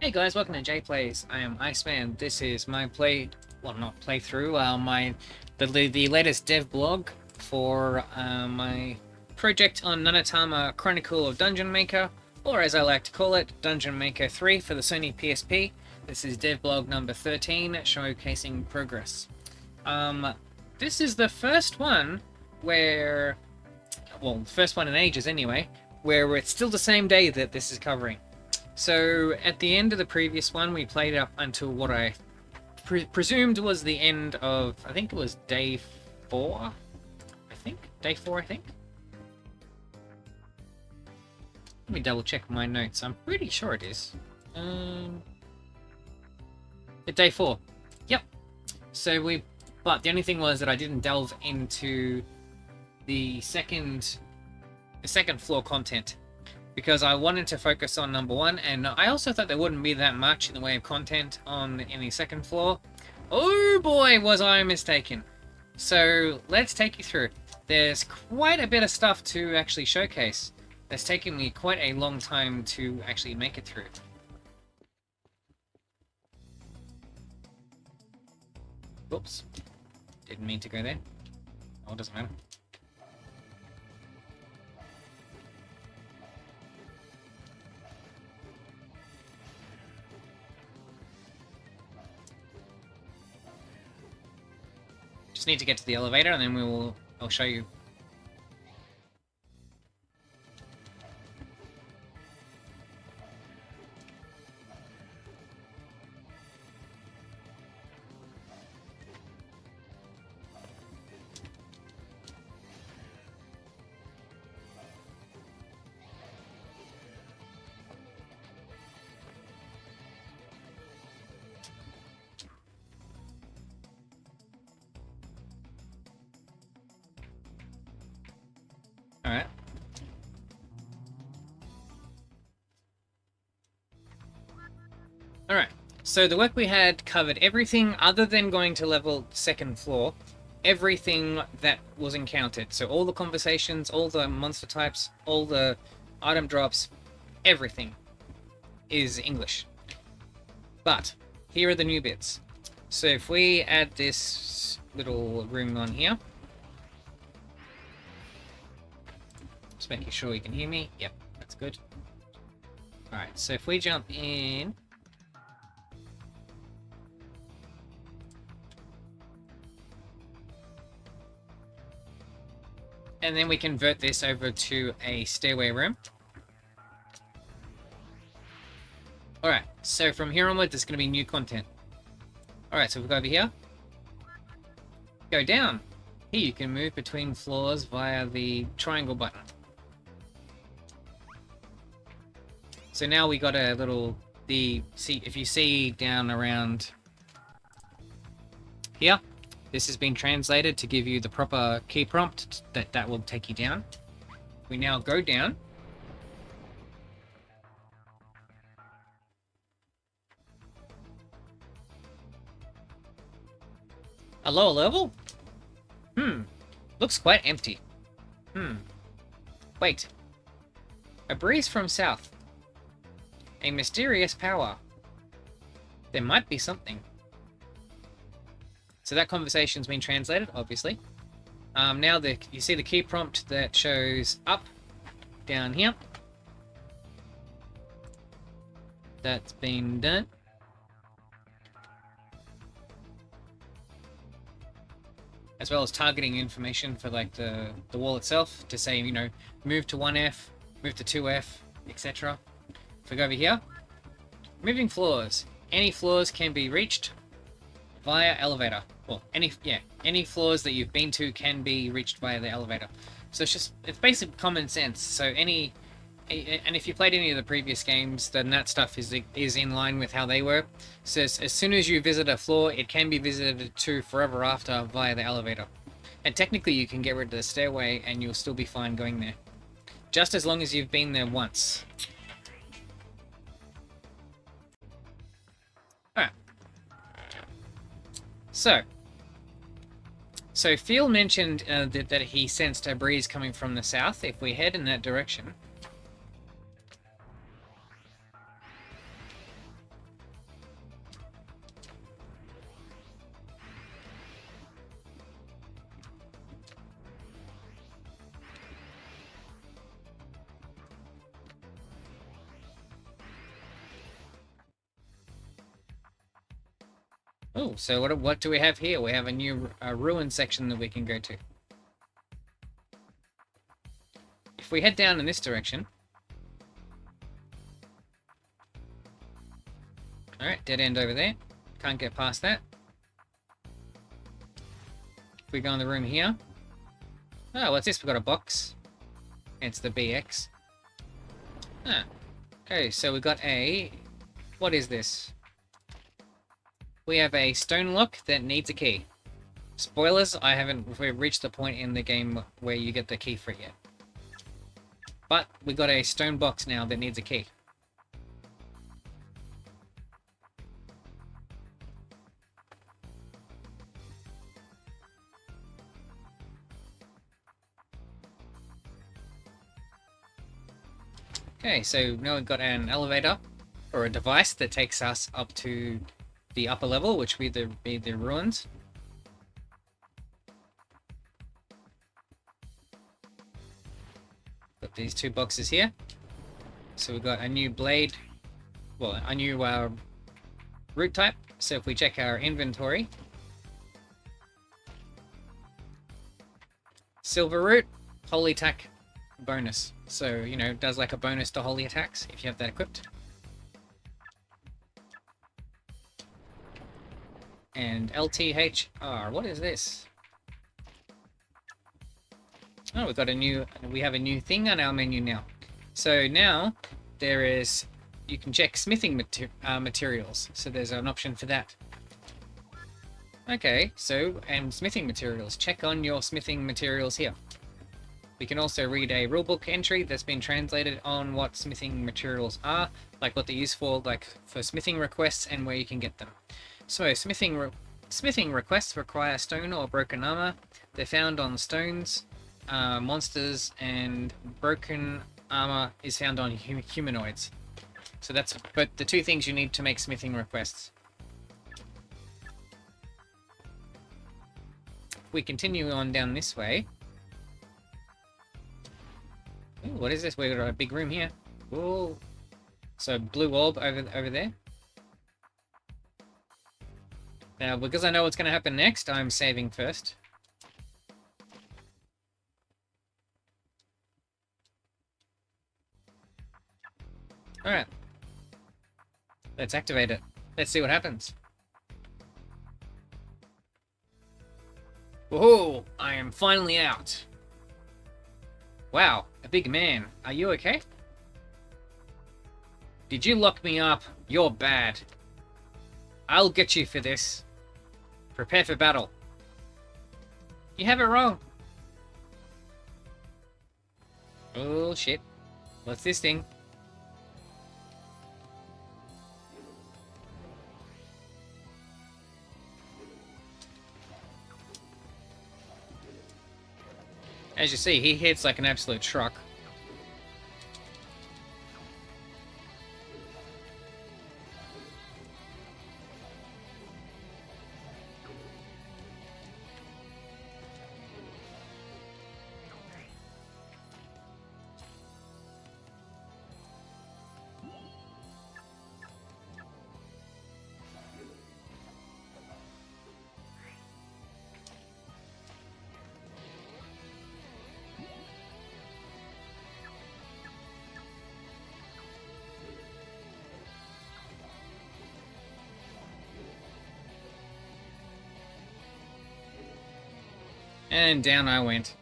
Hey guys, welcome to J Plays. I am Iceman. This is my not playthrough, the latest devblog for my project on Nanatama Chronicle of Dungeon Maker, or as I like to call it, Dungeon Maker 3 for the Sony PSP. This is devblog number 13, showcasing progress. This is the first one where, the first one in ages anyway, where it's still the same day that this is covering. So at the end of the previous one, we played up until what I presumed was the end of, I think it was day 4. Day 4, I think. Let me double check my notes. I'm pretty sure it is. Day 4. Yep. So but the only thing was that I didn't delve into the second floor content, because I wanted to focus on number 1, and I also thought there wouldn't be that much in the way of content on the second floor. Oh boy, was I mistaken. So let's take you through. There's quite a bit of stuff to actually showcase. It's taken me quite a long time to actually make it through. Oops. Didn't mean to go there. Oh, it doesn't matter. Just need to get to the elevator and then I'll show you. Alright. Alright, so the work we had covered everything other than going to level 2nd floor. Everything that was encountered. So all the conversations, all the monster types, all the item drops, everything is English. But here are the new bits. So if we add this little room on here, just making sure you can hear me. Yep, that's good. Alright, so if we jump in, and then we convert this over to a stairway room. Alright, so from here onward, there's going to be new content. Alright, so we go over here. Go down. Here you can move between floors via the triangle button. So now we got a little, if you see down around here, this has been translated to give you the proper key prompt that will take you down. We now go down. A lower level? Looks quite empty. Wait. A breeze from south. A mysterious power. There might be something. So that conversation's been translated, obviously. Now you see the key prompt that shows up down here. That's been done. As well as targeting information for like the wall itself to say, you know, move to 1F, move to 2F, etc. If we go over here, moving floors. Any floors can be reached via elevator. Well, any floors that you've been to can be reached via the elevator. So it's basic common sense. So and if you played any of the previous games, then that stuff is in line with how they were. So as soon as you visit a floor, it can be visited to forever after via the elevator. And technically you can get rid of the stairway and you'll still be fine going there. Just as long as you've been there once. Alright. So Phil mentioned that he sensed a breeze coming from the south. If we head in that direction, Oh, so what do we have here? We have a new ruin section that we can go to. If we head down in this direction... Alright, dead end over there. Can't get past that. If we go in the room here... Oh, what's this? We've got a box. It's the BX. Ah. Okay, so we've got a... What is this? We have a stone lock that needs a key. Spoilers, we've reached the point in the game where you get the key for it yet. But we got a stone box now that needs a key. Okay, so now we've got an elevator, or a device that takes us up to the upper level, which would be the ruins. Got these two boxes here. So we've got a new blade, well, a new root type. So if we check our inventory, silver root, holy attack bonus. So, you know, it does like a bonus to holy attacks if you have that equipped. And LTHR, what is this? Oh, we have a new thing on our menu now. So now you can check smithing materials. So there's an option for that. Okay, and smithing materials. Check on your smithing materials here. We can also read a rulebook entry that's been translated on what smithing materials are, like what they're used for, like for smithing requests and where you can get them. So smithing requests require stone or broken armor. They're found on stones, monsters, and broken armor is found on humanoids. So that's but the two things you need to make smithing requests. If we continue on down this way. Ooh, what is this? We've got a big room here. Whoa. So blue orb over there. Now, because I know what's going to happen next, I'm saving first. Alright. Let's activate it. Let's see what happens. Whoa! I am finally out. Wow, a big man. Are you okay? Did you lock me up? You're bad. I'll get you for this. Prepare for battle. You have it wrong. Oh shit. What's this thing? As you see, he hits like an absolute truck. And down I went.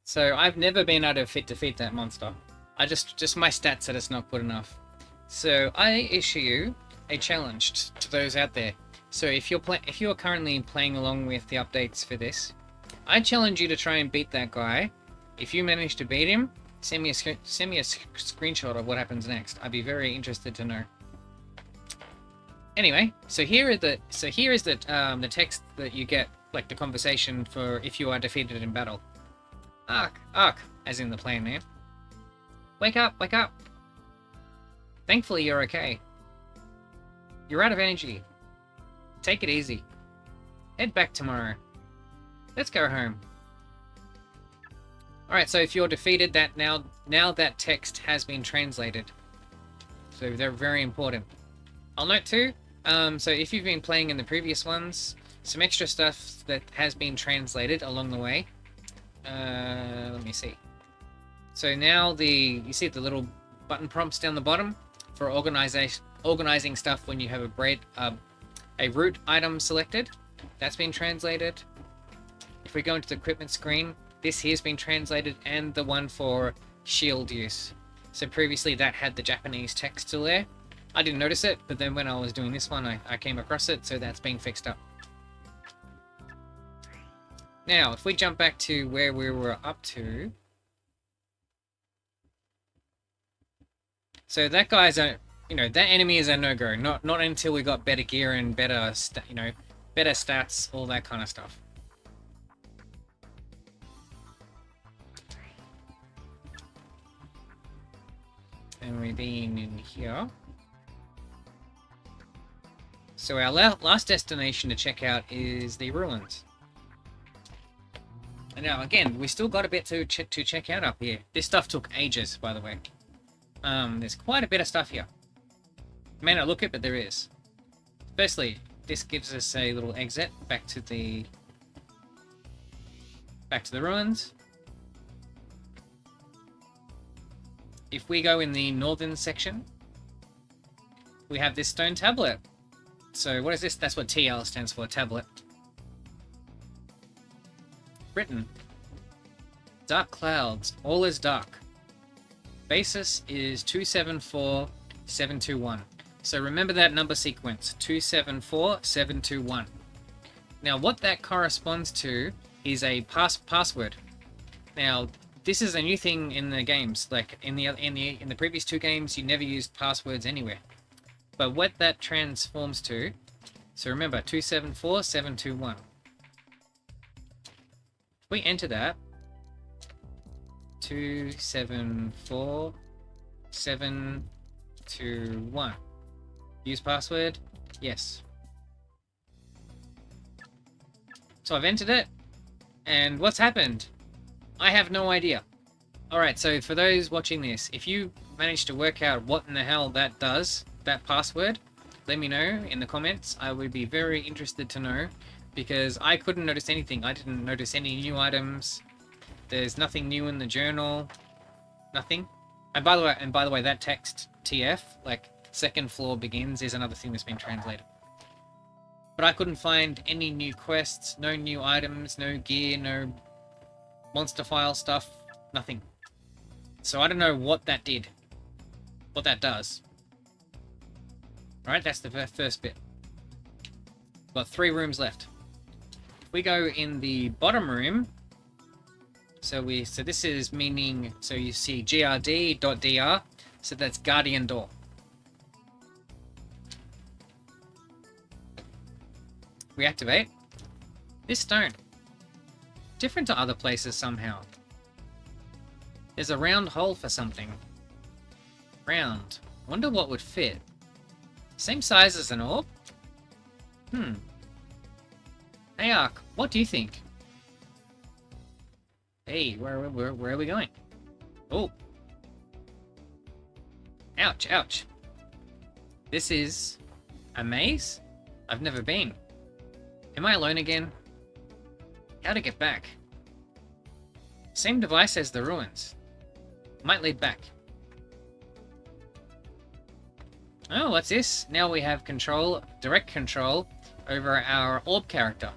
So I've never been able to defeat that monster. I just my stats said it's not good enough. So I issue you a challenge to those out there. So if you're currently playing along with the updates for this, I challenge you to try and beat that guy. If you manage to beat him, send me a screenshot of what happens next. I'd be very interested to know. Anyway, so here is the text that you get, like the conversation for if you are defeated in battle. Ark, as in the player name. Wake up, wake up. Thankfully you're okay. You're out of energy. Take it easy. Head back tomorrow. Let's go home. Alright, so if you're defeated, that now that text has been translated. So they're very important. I'll note too, So if you've been playing in the previous ones, some extra stuff that has been translated along the way. Let me see. So now you see the little button prompts down the bottom for organizing stuff when you have a root item selected. That's been translated. If we go into the equipment screen, this here's been translated, and the one for shield use. So previously that had the Japanese text still there. I didn't notice it, but then when I was doing this one, I came across it, so that's been fixed up. Now, if we jump back to where we were up to, so that guy's a, that enemy is a no-go. Not until we got better gear and better, better stats, all that kind of stuff. And we've been in here. So our last destination to check out is the ruins. And now, again, we still got a bit to check out up here. This stuff took ages, by the way. There's quite a bit of stuff here. May not look it, but there is. Firstly, this gives us a little exit back to the ruins. If we go in the northern section, we have this stone tablet. So what is this? That's what TL stands for, tablet. Written. Dark clouds. All is dark. Basis is 274721. So remember that number sequence, 274721. Now what that corresponds to is a password. Now this is a new thing in the games. Like in the previous two games, you never used passwords anywhere. But what that transforms to, so remember, 274721. If we enter that, 274721. Use password? Yes. So I've entered it, and what's happened? I have no idea. Alright, so for those watching this, if you manage to work out what in the hell that does, that password, let me know in the comments. I would be very interested to know, because I couldn't notice anything. I didn't notice any new items. There's nothing new in the journal. Nothing. And by the way, that text TF, like second floor begins, is another thing that's been translated. But I couldn't find any new quests, no new items, no gear, no monster file stuff, nothing. So I don't know what that did, what that does. Alright, that's the first bit. Got 3 rooms left. If we go in the bottom room, so this is meaning, so you see grd.dr, so that's guardian door. We activate this stone. Different to other places somehow. There's a round hole for something. Round. Wonder what would fit. Same size as an orb? Hey Ark, what do you think? Hey, where are we going? Oh. Ouch, ouch. This is a maze? I've never been. Am I alone again? How to get back? Same device as the ruins. Might lead back. Oh, what's this? Now we have control, direct control over our orb character.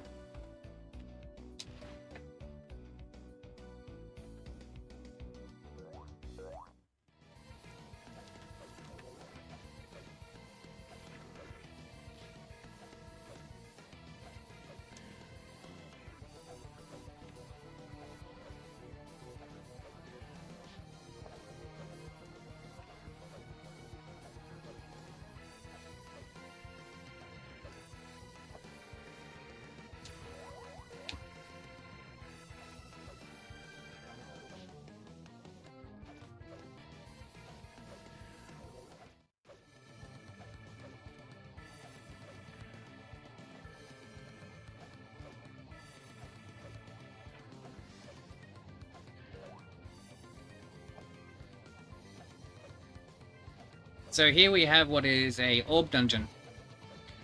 So here we have what is a orb dungeon.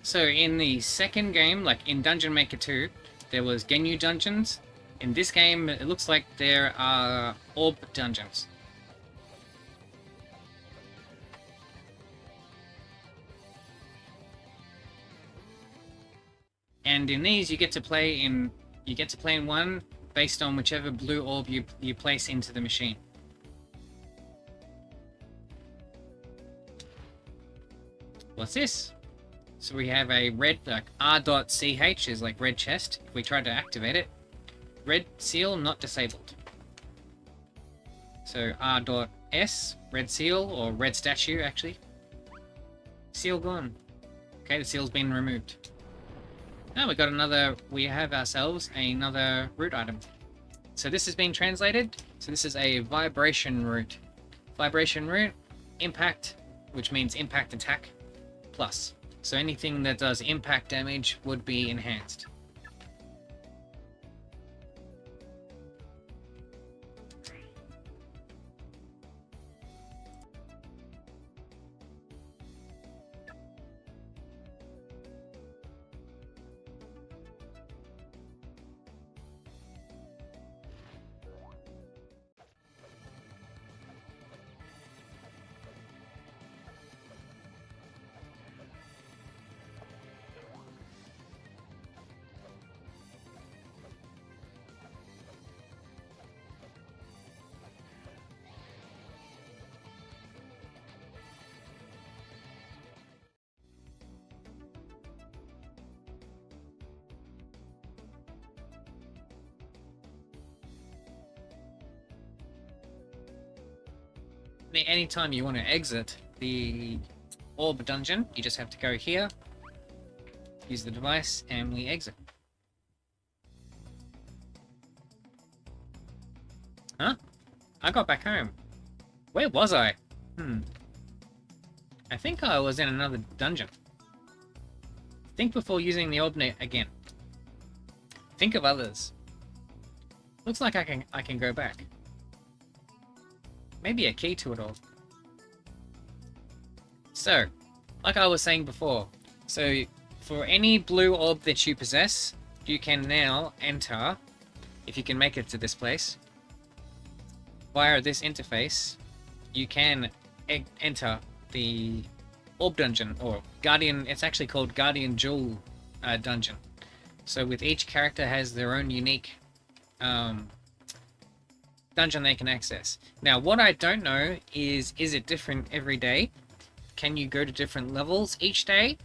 So in the second game, like in Dungeon Maker 2, there was Genu dungeons. In this game, it looks like there are orb dungeons. And in these, you get to play in one based on whichever blue orb you place into the machine. What's this? So we have a red, like R.ch is like red chest. If we try to activate it, red seal not disabled. So R.S, red seal, or red statue actually. Seal gone. Okay, the seal's been removed. Now we have ourselves another root item. So this has been translated. So this is a vibration root. Vibration root, impact, which means impact attack, plus. So anything that does impact damage would be enhanced. Anytime you want to exit the orb dungeon, you just have to go here, use the device, and we exit. Huh? I got back home. Where was I? I think I was in another dungeon. Think before using the orb net again. Think of others. Looks like I can go back. Maybe a key to it all. So, like I was saying before, so for any blue orb that you possess, you can now enter, if you can make it to this place, via this interface, you can enter the orb dungeon, or Guardian, it's actually called Guardian Jewel dungeon. So with each character has their own unique dungeon they can access. Now, what I don't know is it different every day? Can you go to different levels each day?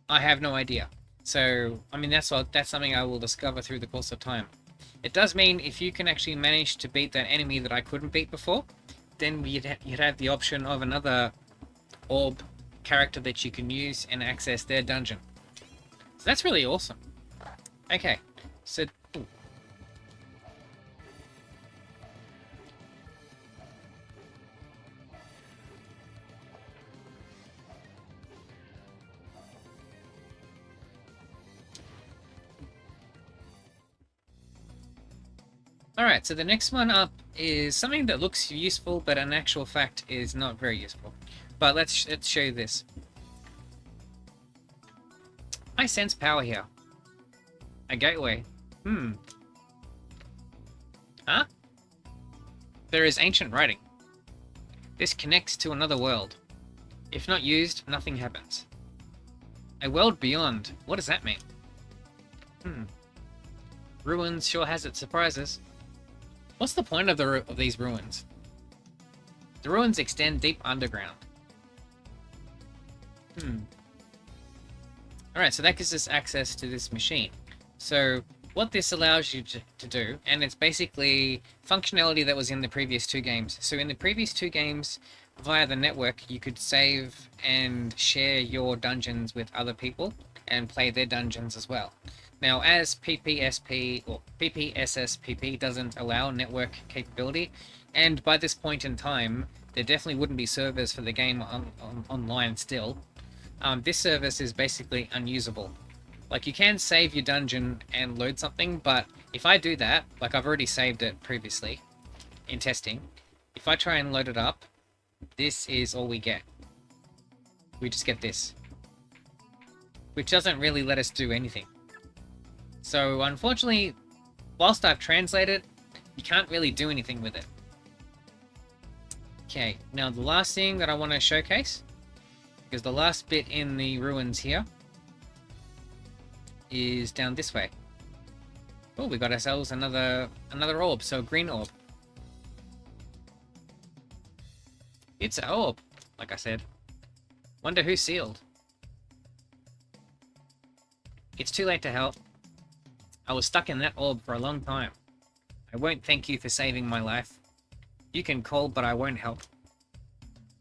I have no idea. So, I mean, that's something I will discover through the course of time. It does mean if you can actually manage to beat that enemy that I couldn't beat before, then you'd have the option of another orb character that you can use and access their dungeon. So that's really awesome. Okay, so... Ooh. Alright, so the next one up is something that looks useful, but in actual fact is not very useful. But let's show you this. I sense power here. A gateway. Huh? There is ancient writing. This connects to another world. If not used, nothing happens. A world beyond. What does that mean? Ruins sure has its surprises. What's the point of these ruins? The ruins extend deep underground. Alright, so that gives us access to this machine. So what this allows you to do, and it's basically functionality that was in the previous two games. So in the previous two games, via the network, you could save and share your dungeons with other people and play their dungeons as well. Now, as PPSP or PPSSPP doesn't allow network capability, and by this point in time, there definitely wouldn't be servers for the game online still. This service is basically unusable. Like, you can save your dungeon and load something, but if I do that, like I've already saved it previously in testing, if I try and load it up, this is all we get. We just get this. which doesn't really let us do anything. So unfortunately, whilst I've translated, you can't really do anything with it. Okay, now the last thing that I want to showcase, because the last bit in the ruins here is down this way. Oh, we got ourselves another orb, so a green orb. It's an orb, like I said. Wonder who sealed. It's too late to help. I was stuck in that orb for a long time. I won't thank you for saving my life. You can call, but I won't help.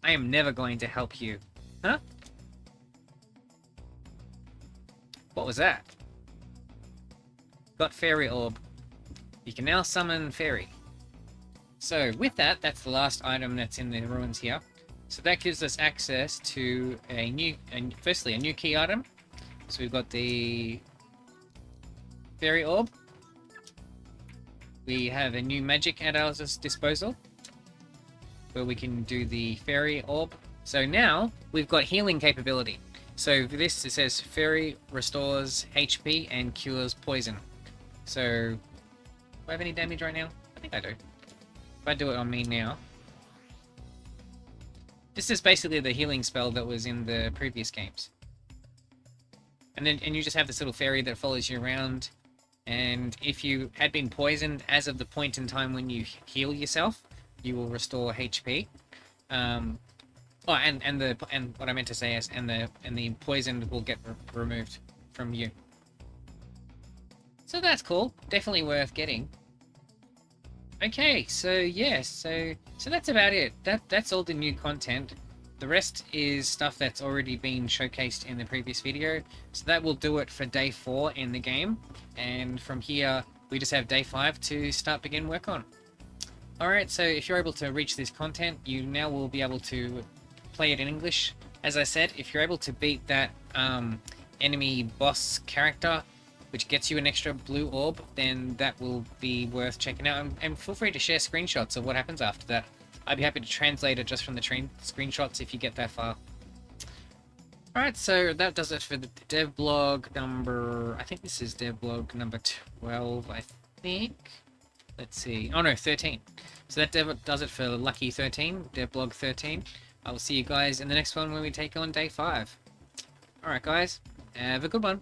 I am never going to help you. Huh? What was that? Got fairy orb. You can now summon fairy. So with that, that's the last item that's in the ruins here. So that gives us access to firstly a new key item. So we've got the fairy orb. We have a new magic at our disposal, where we can do the fairy orb. So now we've got healing capability. So for this, it says fairy restores HP and cures poison. So do I have any damage right now? I think I do. If I do it on me now. This is basically the healing spell that was in the previous games. And you just have this little fairy that follows you around. And if you had been poisoned as of the point in time when you heal yourself, you will restore HP. And what I meant to say is, and the poison will get removed from you. So that's cool. Definitely worth getting. Okay, so yeah, so that's about it. That's all the new content. The rest is stuff that's already been showcased in the previous video. So that will do it for day 4 in the game. And from here, we just have day 5 to begin work on. Alright, so if you're able to reach this content, you now will be able to play it in English. As I said, if you're able to beat that enemy boss character, which gets you an extra blue orb, then that will be worth checking out. And feel free to share screenshots of what happens after that. I'd be happy to translate it just from the screenshots if you get that far. Alright, so that does it for the devblog number... I think this is devblog number 12, I think. Let's see. Oh no, 13. So that does it for Lucky 13, devblog 13. I will see you guys in the next one when we take on day 5. Alright guys, have a good one.